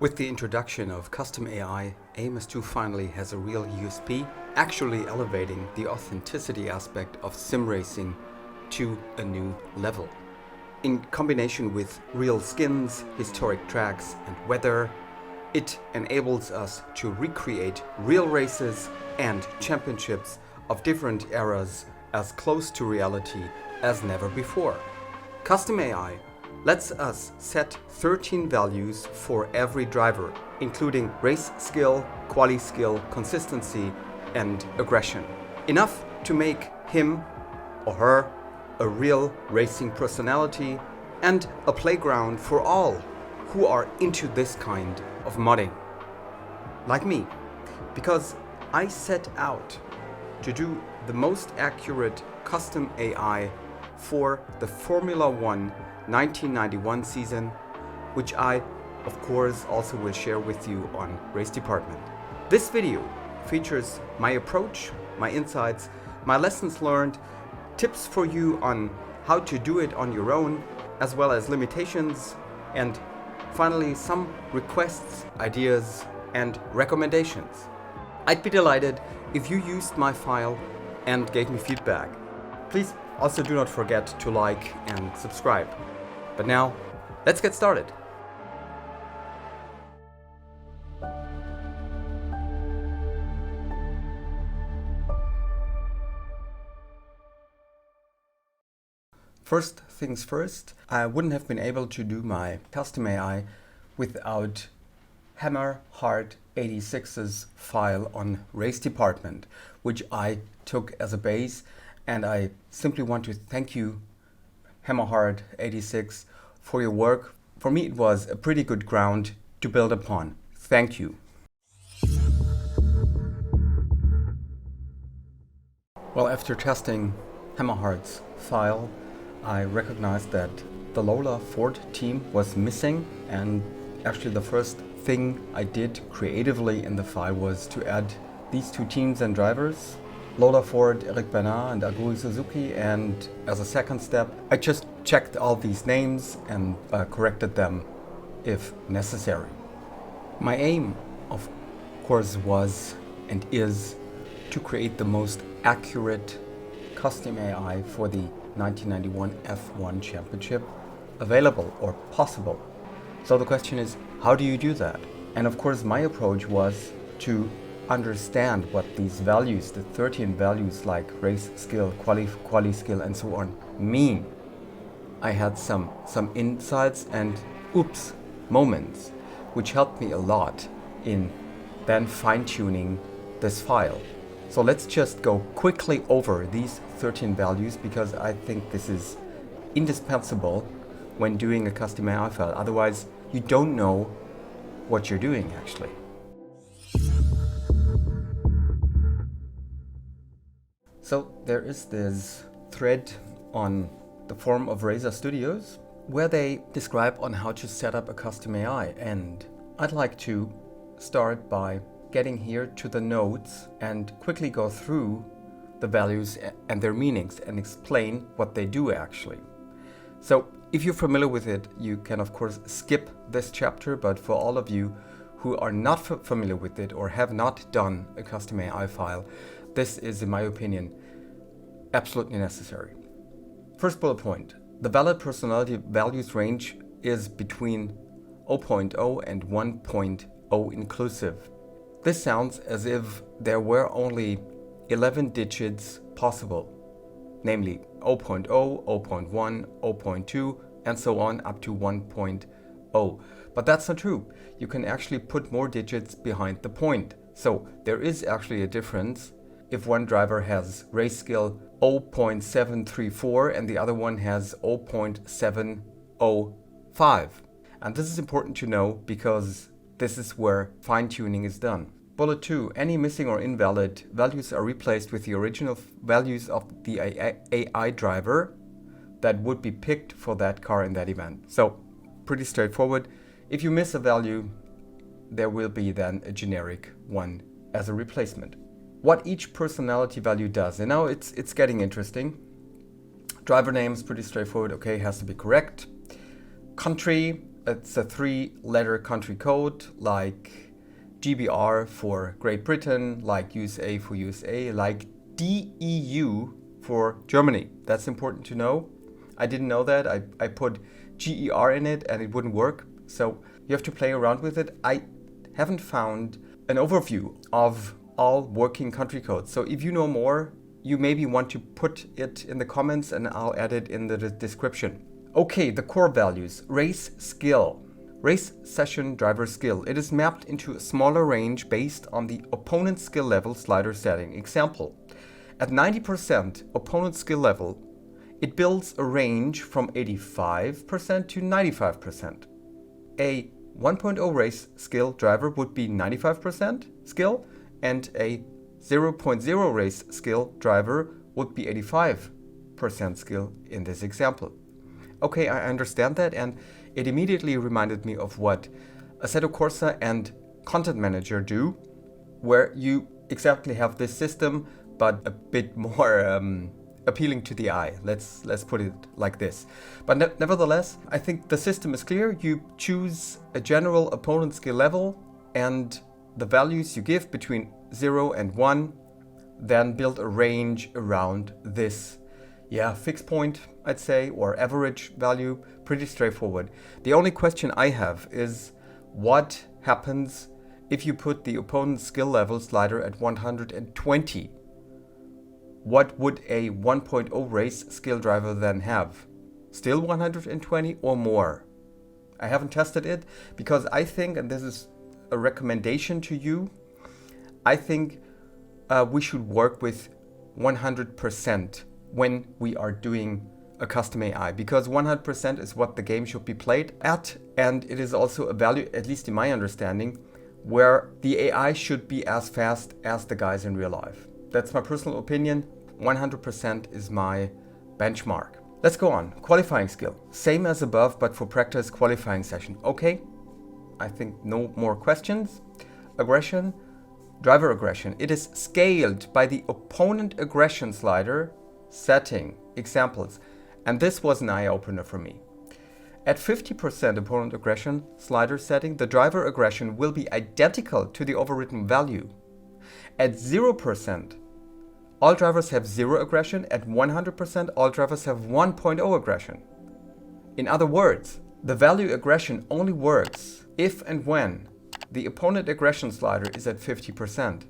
With the introduction of Custom AI, AIM-2 finally has a real USP, actually elevating the authenticity aspect of sim racing to a new level. In combination with real skins, historic tracks and weather, it enables us to recreate real races and championships of different eras as close to reality as never before. Custom AI lets us set 13 values for every driver, including race skill, quali skill, consistency, and aggression. Enough to make him or her a real racing personality and a playground for all who are into this kind of modding. Like me, because I set out to do the most accurate custom AI for the Formula One 1991 season, which I, of course, also will share with you on RaceDepartment. This video features my approach, my insights, my lessons learned, tips for you on how to do it on your own, as well as limitations, and finally some requests, ideas, and recommendations. I'd be delighted if you used my file and gave me feedback. Please also do not forget to like and subscribe. But now, let's get started. First things first, I wouldn't have been able to do my custom AI without Hammerheart 86's file on RaceDepartment, which I took as a base, and I simply want to thank you, Hammerheart 86, for your work. For me, it was a pretty good ground to build upon. Thank you. Well, after testing Hammerheart's file, I recognized that the Lola Ford team was missing, and actually the first thing I did creatively in the file was to add these two teams and drivers, Lola Ford, Eric Bernard and Aguri Suzuki, and as a second step, I just checked all these names and corrected them if necessary. My aim, of course, was and is to create the most accurate custom AI for the 1991 F1 Championship available or possible. So the question is, how do you do that? And of course, my approach was to understand what these values, the 13 values like race skill, quali skill and so on mean. I had some insights and oops moments, which helped me a lot in then fine-tuning this file. So let's just go quickly over these 13 values, because I think this is indispensable when doing a custom AI file. Otherwise, you don't know what you're doing actually. So there is this thread on the forum of Reiza Studios where they describe on how to set up a custom AI, and I'd like to start by getting here to the notes and quickly go through the values and their meanings and explain what they do actually. So if you're familiar with it, you can of course skip this chapter, but for all of you who are not familiar with it or have not done a custom AI file, this is, in my opinion, absolutely necessary. First bullet point, the valid personality values range is between 0.0 and 1.0 inclusive. This sounds as if there were only 11 digits possible, namely 0.0, 0.1, 0.2, and so on up to 1.0. But that's not true. You can actually put more digits behind the point. So there is actually a difference if one driver has race skill 0.734 and the other one has 0.705. And this is important to know because this is where fine-tuning is done. Bullet 2. Any missing or invalid values are replaced with the original values of the AI driver that would be picked for that car in that event. So, pretty straightforward. If you miss a value, there will be then a generic one as a replacement. What each personality value does, and now it's getting interesting. Driver name is pretty straightforward, okay, has to be correct. Country, it's a 3-letter country code, like GBR for Great Britain, like USA for USA, like DEU for Germany. That's important to know. I didn't know that. I put GER in it and it wouldn't work. So you have to play around with it. I haven't found an overview of all working country codes. So if you know more, you maybe want to put it in the comments and I'll add it in the description. Okay, the core values. Race skill. Race session driver skill. It is mapped into a smaller range based on the opponent skill level slider setting. Example, at 90% opponent skill level, it builds a range from 85% to 95%. A 1.0 race skill driver would be 95% skill, and a 0.0 race skill driver would be 85% skill in this example. Okay, I understand that, and it immediately reminded me of what Assetto Corsa and Content Manager do, where you exactly have this system, but a bit more appealing to the eye. Let's put it like this. But nevertheless, I think the system is clear. You choose a general opponent skill level and the values you give between 0 and 1, then build a range around this. Yeah, fixed point, I'd say, or average value. Pretty straightforward. The only question I have is what happens if you put the opponent skill level slider at 120? What would a 1.0 race skill driver then have? Still 120 or more? I haven't tested it because I think, and this is a recommendation to you, I think we should work with 100% when we are doing a custom AI, because 100% is what the game should be played at, and it is also a value, at least in my understanding, where the AI should be as fast as the guys in real life. That's my personal opinion. 100% is my benchmark. Let's go on. Qualifying skill. Same as above, but for practice qualifying session. Okay, I think no more questions. Aggression. Driver aggression. It is scaled by the opponent aggression slider setting. Examples. And this was an eye-opener for me. At 50% opponent aggression slider setting, the driver aggression will be identical to the overwritten value. At 0%, all drivers have 0 aggression. At 100%, all drivers have 1.0 aggression. In other words, the value aggression only works if and when the opponent aggression slider is at 50%.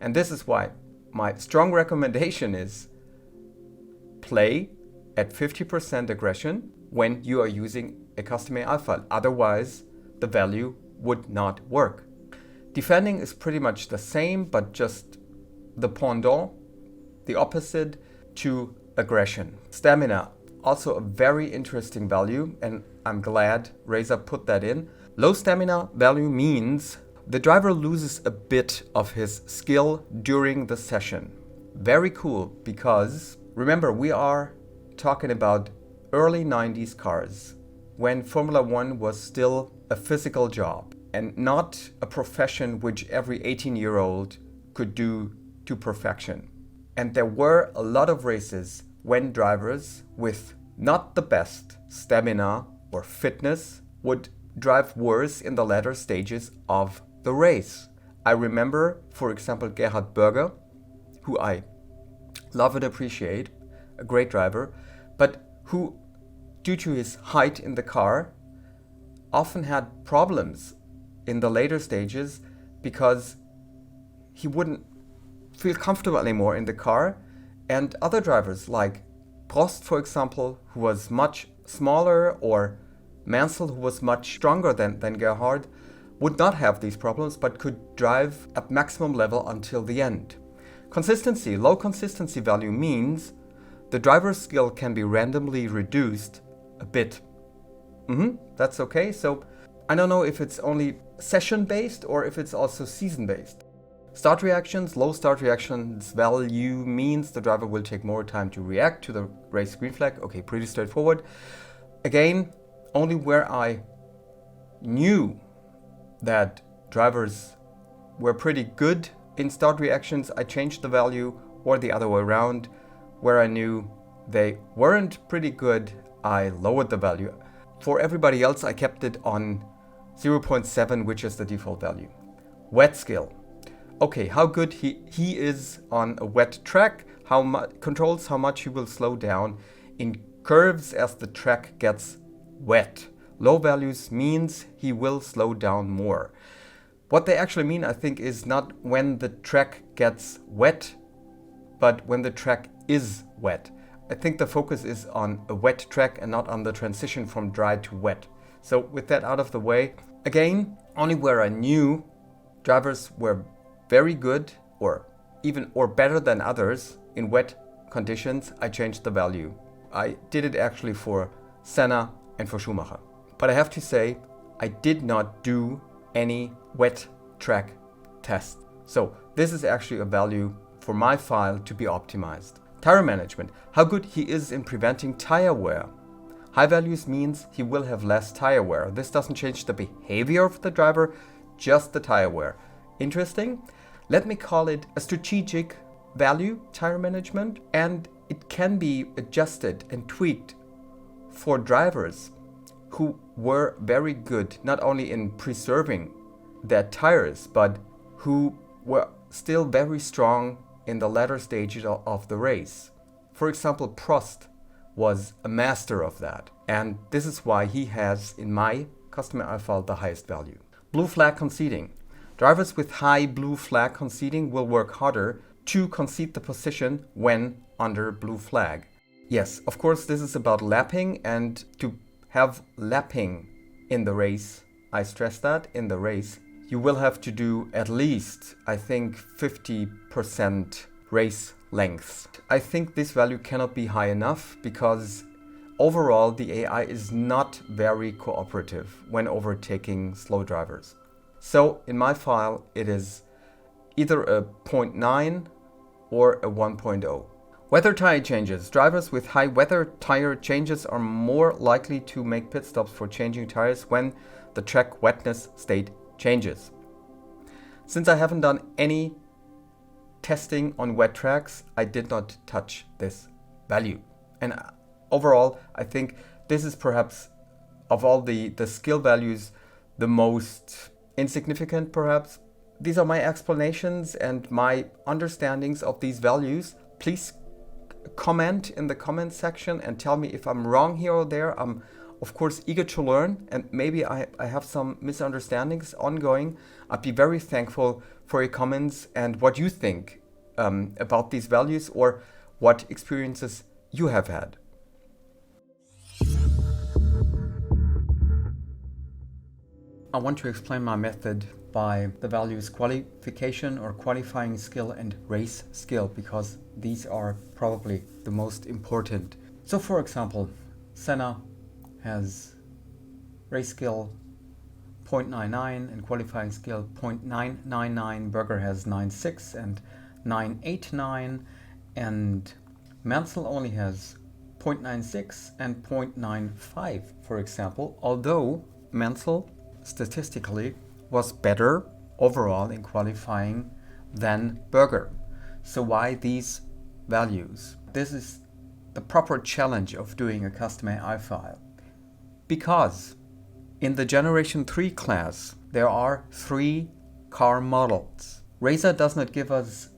And this is why my strong recommendation is play at 50% aggression when you are using a custom AI file. Otherwise, the value would not work. Defending is pretty much the same, but just the pendant, the opposite to aggression. Stamina, also a very interesting value, and I'm glad Reiza put that in. Low stamina value means the driver loses a bit of his skill during the session. Very cool, because remember, we are talking about early 90s cars, when Formula One was still a physical job and not a profession which every 18-year-old could do to perfection. And there were a lot of races when drivers with not the best stamina or fitness would drive worse in the latter stages of the race. I remember, for example, Gerhard Berger, who I love and appreciate, a great driver, but who, due to his height in the car, often had problems in the later stages because he wouldn't feel comfortable anymore in the car. And other drivers like Prost, for example, who was much smaller, or Mansell, who was much stronger than Gerhard, would not have these problems but could drive at maximum level until the end. Consistency. Low consistency value means the driver's skill can be randomly reduced a bit. That's okay. So I don't know if it's only session-based or if it's also season-based. Start reactions. Low start reactions value means the driver will take more time to react to the race green flag. Okay, pretty straightforward. Again, only where I knew that drivers were pretty good in start reactions, I changed the value, or the other way around. Where I knew they weren't pretty good, I lowered the value. For everybody else, I kept it on 0.7, which is the default value. Wet skill. Okay, how good he is on a wet track, controls how much he will slow down in curves as the track gets wet. Low values means he will slow down more. What they actually mean, I think, is not when the track gets wet, but when the track is wet. I think the focus is on a wet track and not on the transition from dry to wet. So with that out of the way, again, only where I knew drivers were very good or better than others in wet conditions, I changed the value. I did it actually for Senna and for Schumacher. But I have to say, I did not do any wet track test. So this is actually a value for my file to be optimized. Tire management, how good he is in preventing tire wear. High values means he will have less tire wear. This doesn't change the behavior of the driver, just the tire wear. Interesting. Let me call it a strategic value, tire management, and it can be adjusted and tweaked for drivers who were very good, not only in preserving their tires, but who were still very strong in the latter stages of the race. For example, Prost was a master of that. And this is why he has, in my Custom AI file, the highest value. Blue flag conceding. Drivers with high blue flag conceding will work harder to concede the position when under blue flag. Yes, of course, this is about lapping, and to have lapping in the race, I stress that, in the race, you will have to do at least, I think, 50% race length. I think this value cannot be high enough because overall the AI is not very cooperative when overtaking slow drivers. So in my file, it is either a 0.9 or a 1.0. Weather tire changes. Drivers with high weather tire changes are more likely to make pit stops for changing tires when the track wetness state changes. Since I haven't done any testing on wet tracks, I did not touch this value. And overall, I think this is perhaps, of all the skill values, the most insignificant perhaps. These are my explanations and my understandings of these values. Please comment in the comment section and tell me if I'm wrong here or there. I'm of course eager to learn, and maybe I have some misunderstandings ongoing. I'd be very thankful for your comments and what you think about these values or what experiences you have had. I want to explain my method by the values qualification or qualifying skill and race skill, because these are probably the most important. So for example, Senna has race skill 0.99 and qualifying skill 0.999. Berger has 9.6 and 9.89, and Mansell only has 0.96 and 0.95, for example, although Mansell statistically was better overall in qualifying than Berger. So why these values? This is the proper challenge of doing a custom AI file. Because in the Generation 3 class, there are 3 car models. Reiza does not give us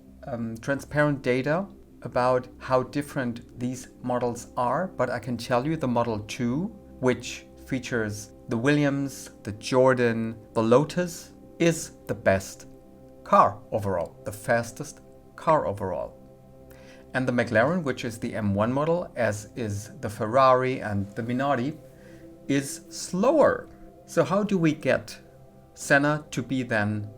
transparent data about how different these models are, but I can tell you the Model 2, which features the Williams, the Jordan, the Lotus, is the best car overall, the fastest car overall. And the McLaren, which is the M1 model, as is the Ferrari and the Minardi, is slower. So how do we get Senna to be then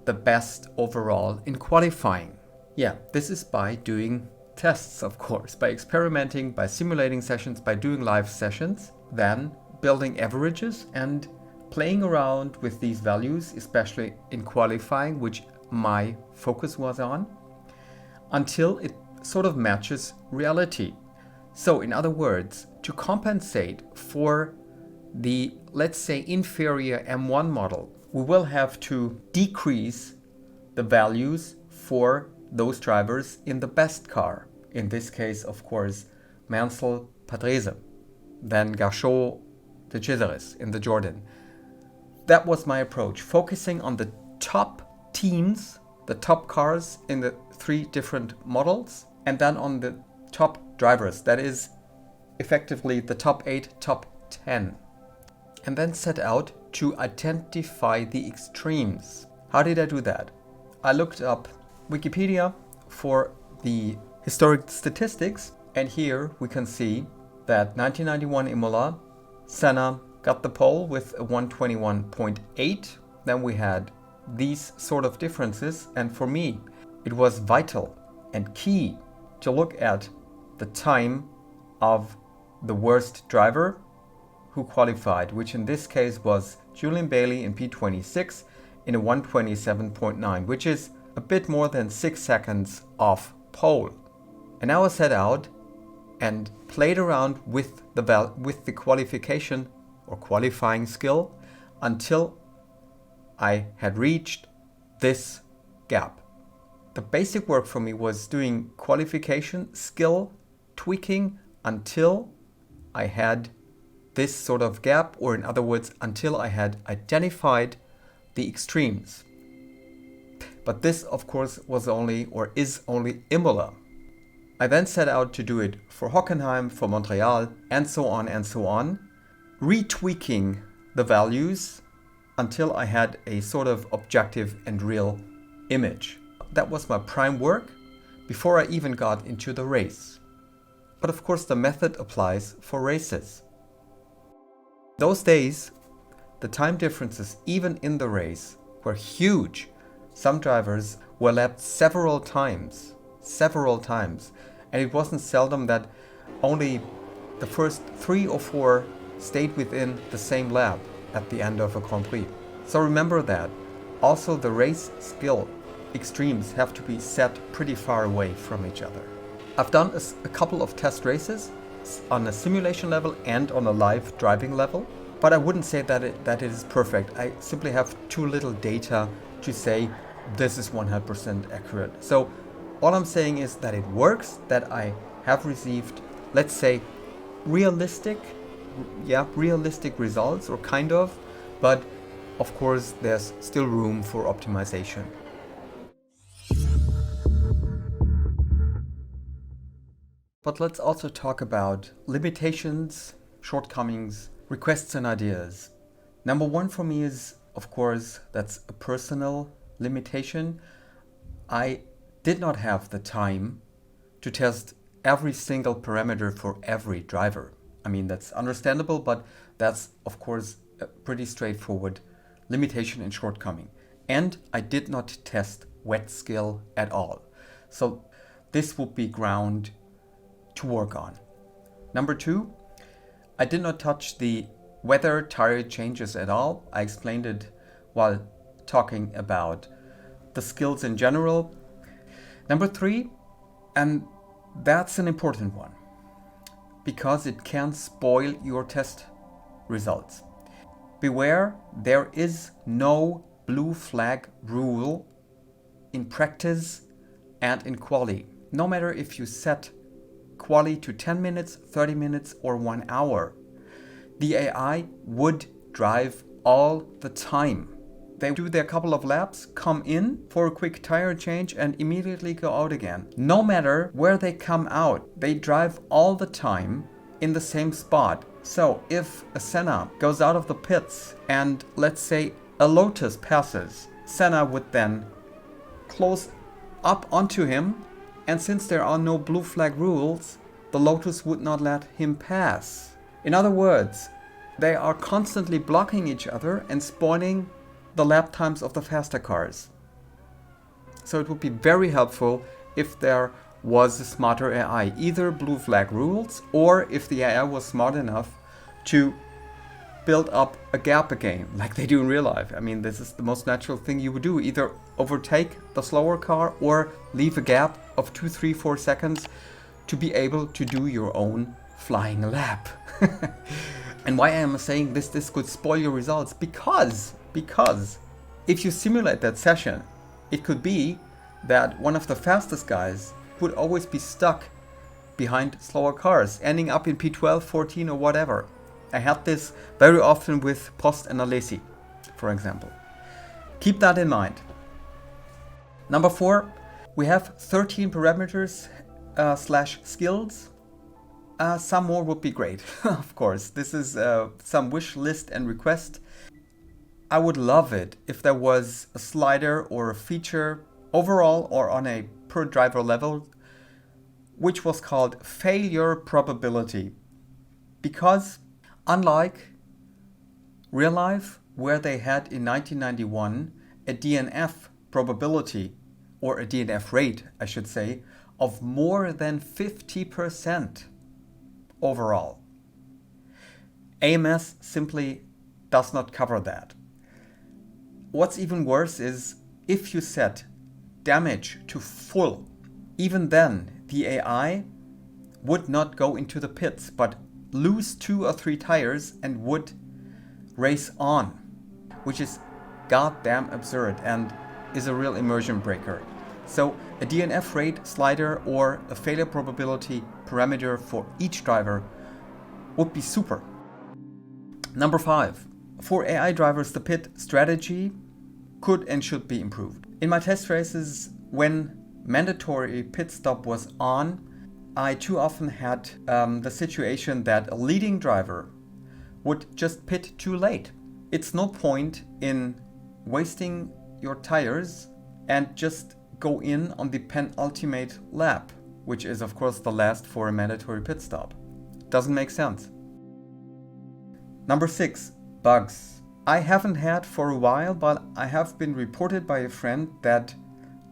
the best overall in qualifying? Yeah, this is by doing tests, of course, by experimenting, by simulating sessions, by doing live sessions, then building averages and playing around with these values, especially in qualifying, which my focus was on, until it sort of matches reality. So in other words, to compensate for the, let's say, inferior M1 model, we will have to decrease the values for those drivers in the best car. In this case, of course, Mansell, Patrese, then Gachot, the Cesaris in the Jordan. That was my approach, focusing on the top teams, the top cars in the 3 different models, and then on the top drivers, that is effectively the top 8, top 10. And then set out to identify the extremes. How did I do that? I looked up Wikipedia for the historic statistics, and here we can see that 1991 Imola, Senna got the pole with a 121.8. Then we had these sort of differences, and for me it was vital and key to look at the time of the worst driver who qualified, which in this case was Julian Bailey in P26 in a 127.9, which is a bit more than 6 seconds off pole. And now I set out and played around with the qualification or qualifying skill until I had reached this gap. The basic work for me was doing qualification skill tweaking until I had this sort of gap, or in other words, until I had identified the extremes. But this, of course, was only, or is only, Imola. I then set out to do it for Hockenheim, for Montreal, and so on, retweaking the values until I had a sort of objective and real image. That was my prime work before I even got into the race. But of course the method applies for races. Those days, the time differences even in the race were huge. Some drivers were lapped several times. And it wasn't seldom that only the first 3 or 4 stayed within the same lap at the end of a Grand Prix. So remember that. Also the race skill extremes have to be set pretty far away from each other. I've done a couple of test races on a simulation level and on a live driving level, but I wouldn't say that it is perfect. I simply have too little data to say this is 100% accurate. So all I'm saying is that it works, that I have received, let's say, realistic results, or kind of, but of course there's still room for optimization. But let's also talk about limitations, shortcomings, requests and ideas. Number 1 for me is, of course, that's a personal limitation. I did not have the time to test every single parameter for every driver. I mean, that's understandable, but that's, of course, a pretty straightforward limitation and shortcoming. And I did not test wet skill at all. So this would be ground to work on. Number 2, I did not touch the weather tire changes at all. I explained it while talking about the skills in general. Number 3, and that's an important one, because it can spoil your test results. Beware, there is no blue flag rule in practice and in quali. No matter if you set quali to 10 minutes, 30 minutes, or 1 hour, the AI would drive all the time. They do their couple of laps, come in for a quick tire change, and immediately go out again. No matter where they come out, they drive all the time in the same spot. So if a Senna goes out of the pits and, let's say, a Lotus passes, Senna would then close up onto him, and since there are no blue flag rules, the Lotus would not let him pass. In other words, they are constantly blocking each other and spoiling the lap times of the faster cars. So it would be very helpful if there was a smarter AI, either blue flag rules, or if the AI was smart enough to build up a gap again, like they do in real life. I mean, this is the most natural thing you would do, either overtake the slower car or leave a gap of 2, 3, 4 seconds to be able to do your own flying lap. And why am I saying this could spoil your results? Because if you simulate that session, it could be that one of the fastest guys would always be stuck behind slower cars, ending up in P12, 14 or whatever. I had this very often with post-analysis, for example. Keep that in mind. Number 4, we have 13 parameters slash skills. Some more would be great, of course. This is some wish list and request. I would love it if there was a slider or a feature overall or on a per driver level, which was called failure probability. Because unlike real life, where they had in 1991 a DNF probability, or a DNF rate, I should say, of more than 50% overall, AMS simply does not cover that. What's even worse is if you set damage to full, even then the AI would not go into the pits, but lose 2 or 3 tires and would race on, which is goddamn absurd and is a real immersion breaker. So a DNF rate slider or a failure probability parameter for each driver would be super. Number 5. For AI drivers, the pit strategy could and should be improved. In my test races, when mandatory pit stop was on, I too often had the situation that a leading driver would just pit too late. It's no point in wasting your tires and just go in on the penultimate lap, which is of course the last for a mandatory pit stop. Doesn't make sense. Number 6, bugs. I haven't had for a while, but I have been reported by a friend that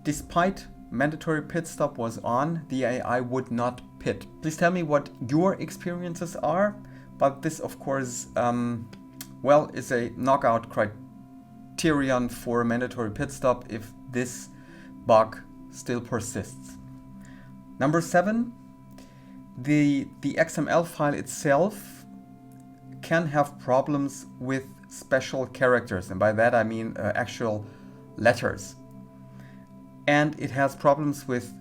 despite mandatory pit stop was on, the AI would not pit. Please tell me what your experiences are, but this of course, well, is a knockout criterion for a mandatory pit stop if this bug still persists. Number 7, the XML file itself can have problems with special characters, and by that I mean actual letters. And it has problems with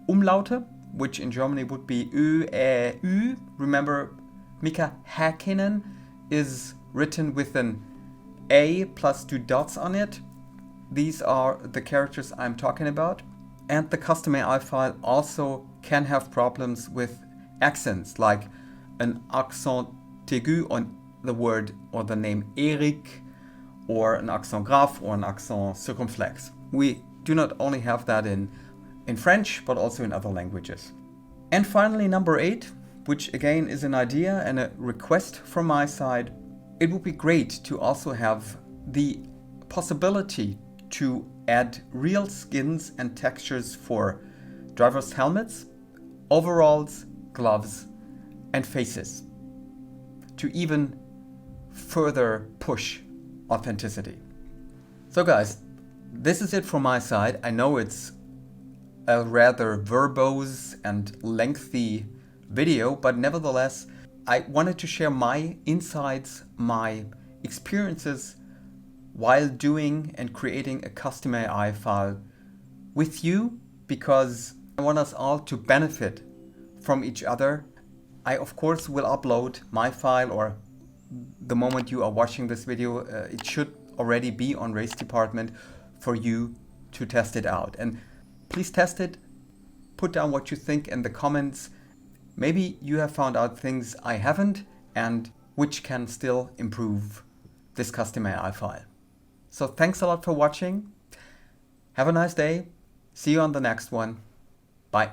Umlaute, which in Germany would be Ö, Ä, Ü. Remember, Mika Häkkinen is written with an A plus 2 dots on it. These are the characters I'm talking about. And the custom AI file also can have problems with accents, like an accent aigu on the word or the name Eric, or an accent grave or an accent circumflex. We do not only have that in French, but also in other languages. And finally, number 8, which again is an idea and a request from my side. It would be great to also have the possibility to add real skins and textures for drivers' helmets, overalls, gloves, and faces, to even further push authenticity. So guys, this is it from my side. I know it's a rather verbose and lengthy video, but nevertheless, I wanted to share my insights, my experiences while doing and creating a custom AI file with you, because I want us all to benefit from each other. I of course will upload my file, or the moment you are watching this video, it should already be on RaceDepartment for you to test it out. And please test it, put down what you think in the comments. Maybe you have found out things I haven't and which can still improve this custom AI file. So thanks a lot for watching. Have a nice day. See you on the next one. Bye.